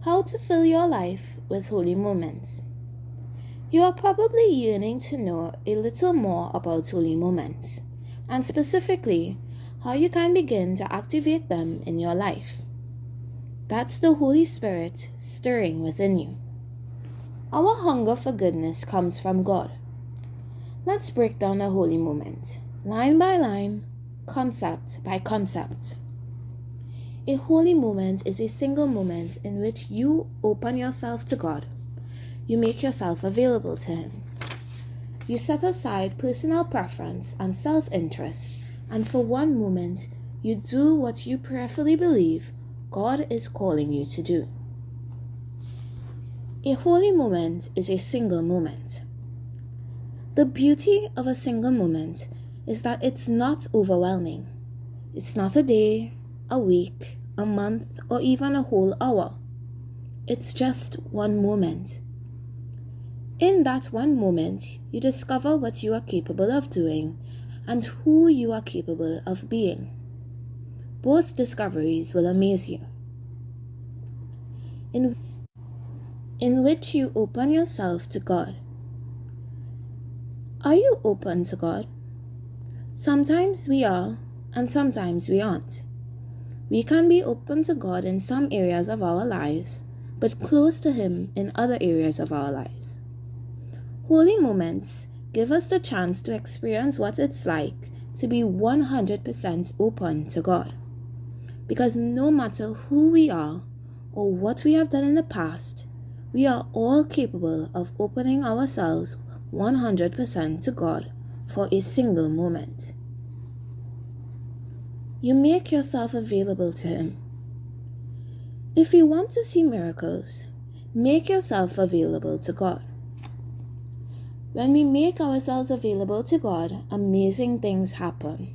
How to fill your life with holy moments. You are probably yearning to know a little more about holy moments, and specifically, how you can begin to activate them in your life. That's the Holy Spirit stirring within you. Our hunger for goodness comes from God. Let's break down a holy moment, line by line, concept by concept. A holy moment is a single moment in which you open yourself to God. You make yourself available to Him. You set aside personal preference and self-interest, and for one moment, you do what you prayerfully believe God is calling you to do. A holy moment is a single moment. The beauty of a single moment is that it's not overwhelming. It's not a day, a week, a month, or even a whole hour. It's just one moment. In that one moment, you discover what you are capable of doing and who you are capable of being. Both discoveries will amaze you. In which you open yourself to God. Are you open to God? Sometimes we are, and sometimes we aren't. We can be open to God in some areas of our lives, but close to Him in other areas of our lives. Holy moments give us the chance to experience what it's like to be 100% open to God. Because no matter who we are or what we have done in the past, we are all capable of opening ourselves 100% to God for a single moment. You make yourself available to Him. If you want to see miracles, make yourself available to God. When we make ourselves available to God, amazing things happen.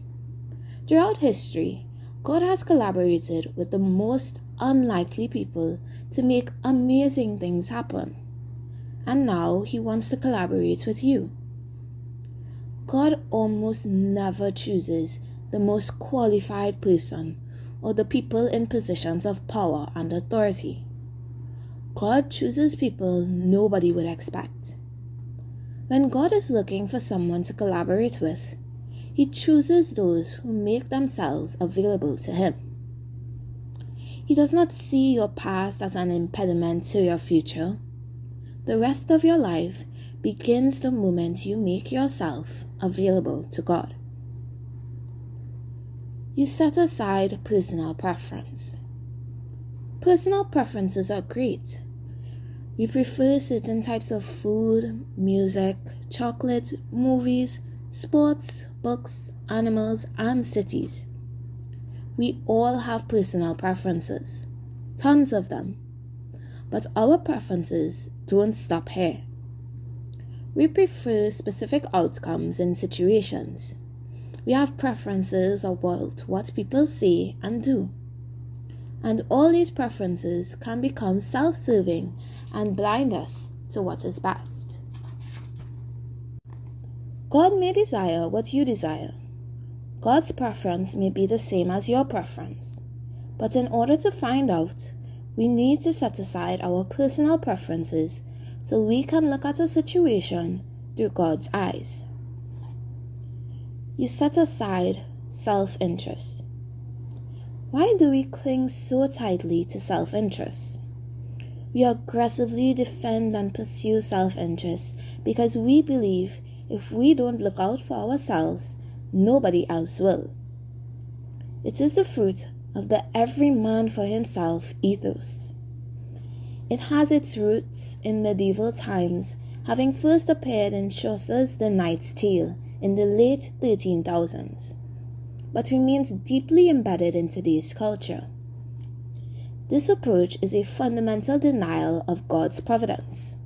Throughout history, God has collaborated with the most unlikely people to make amazing things happen. And now He wants to collaborate with you. God almost never chooses the most qualified person or the people in positions of power and authority. God chooses people nobody would expect. When God is looking for someone to collaborate with, He chooses those who make themselves available to Him. He does not see your past as an impediment to your future. The rest of your life begins the moment you make yourself available to God. You set aside personal preference. Personal preferences are great. We prefer certain types of food, music, chocolate, movies, sports, books, animals, and cities. We all have personal preferences, tons of them. But our preferences don't stop here. We prefer specific outcomes in situations. We have preferences about what people say and do. And all these preferences can become self-serving and blind us to what is best. God may desire what you desire. God's preference may be the same as your preference. But in order to find out, we need to set aside our personal preferences so we can look at a situation through God's eyes. You set aside self-interest. Why do we cling so tightly to self-interest? We aggressively defend and pursue self-interest because we believe if we don't look out for ourselves, nobody else will. It is the fruit of the every man for himself ethos. It has its roots in medieval times, having first appeared in Chaucer's The Knight's Tale in the late 1300s, but remains deeply embedded in today's culture. This approach is a fundamental denial of God's providence.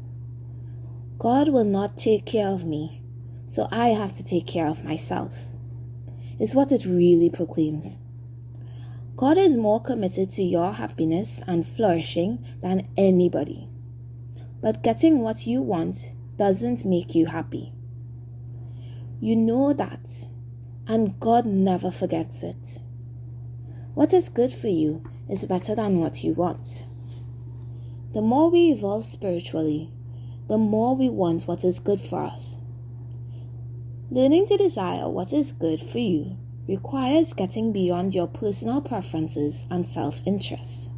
God will not take care of me, so I have to take care of myself, is what it really proclaims. God is more committed to your happiness and flourishing than anybody. But getting what you want doesn't make you happy. You know that, and God never forgets it. What is good for you is better than what you want. The more we evolve spiritually, the more we want what is good for us. Learning to desire what is good for you requires getting beyond your personal preferences and self-interest.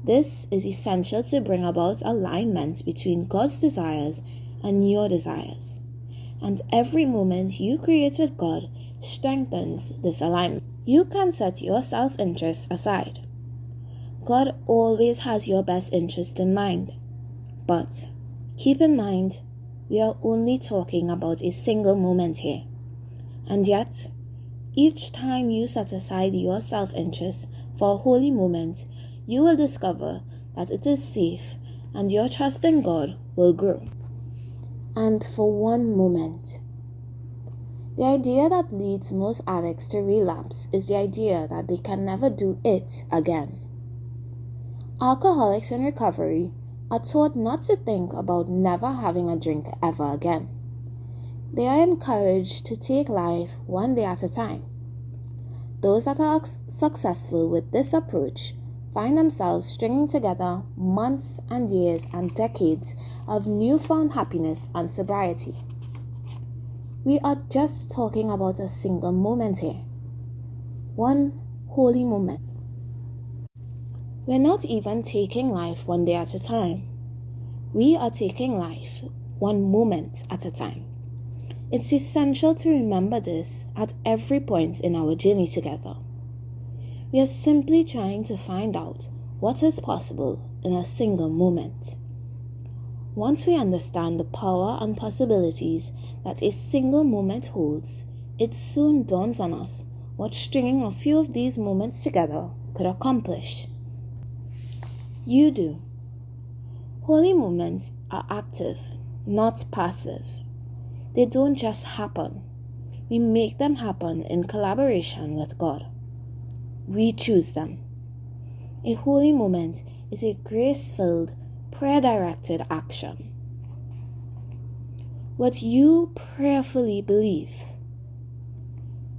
This is essential to bring about alignment between God's desires and your desires. And every moment you create with God strengthens this alignment. You can set your self-interest aside. God always has your best interest in mind. But keep in mind, we are only talking about a single moment here. And yet, each time you set aside your self-interest for a holy moment, you will discover that it is safe and your trust in God will grow. And for one moment, the idea that leads most addicts to relapse is the idea that they can never do it again. Alcoholics in recovery are taught not to think about never having a drink ever again. They are encouraged to take life one day at a time. Those that are successful with this approach find themselves stringing together months and years and decades of newfound happiness and sobriety. We are just talking about a single moment here. One holy moment. We're not even taking life one day at a time. We are taking life one moment at a time. It's essential to remember this at every point in our journey together. We are simply trying to find out what is possible in a single moment. Once we understand the power and possibilities that a single moment holds, it soon dawns on us what stringing a few of these moments together could accomplish. You do. Holy moments are active, not passive. They don't just happen. We make them happen in collaboration with God. We choose them. A holy moment is a grace-filled, prayer-directed action. What you prayerfully believe.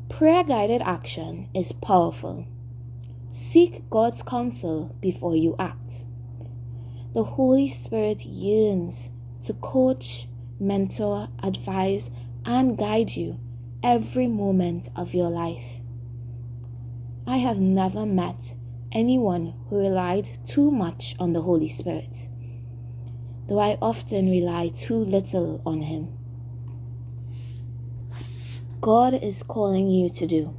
Prayer-guided action is powerful. Seek God's counsel before you act. The Holy Spirit yearns to coach, mentor, advise, and guide you every moment of your life. I have never met anyone who relied too much on the Holy Spirit, though I often rely too little on Him. God is calling you to do.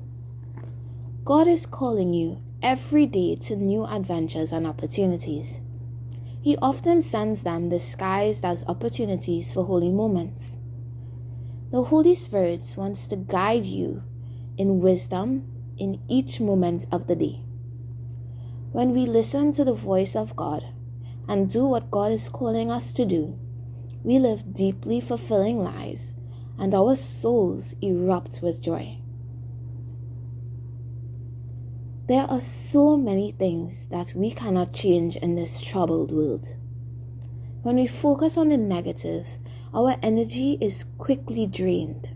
God is calling you every day to new adventures and opportunities. He often sends them disguised as opportunities for holy moments. The Holy Spirit wants to guide you in wisdom in each moment of the day. When we listen to the voice of God and do what God is calling us to do, we live deeply fulfilling lives and our souls erupt with joy. There are so many things that we cannot change in this troubled world. When we focus on the negative, our energy is quickly drained.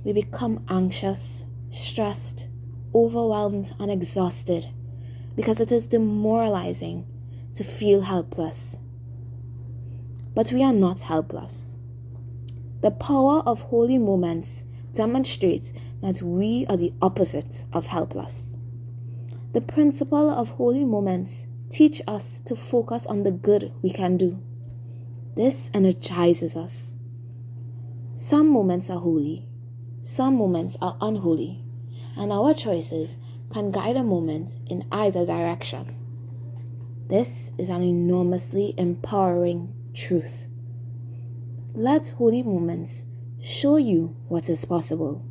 We become anxious, stressed, overwhelmed, and exhausted because it is demoralizing to feel helpless. But we are not helpless. The power of holy moments demonstrates that we are the opposite of helpless. The principle of holy moments teach us to focus on the good we can do. This energizes us. Some moments are holy, some moments are unholy, and our choices can guide a moment in either direction. This is an enormously empowering truth. Let holy moments show you what is possible.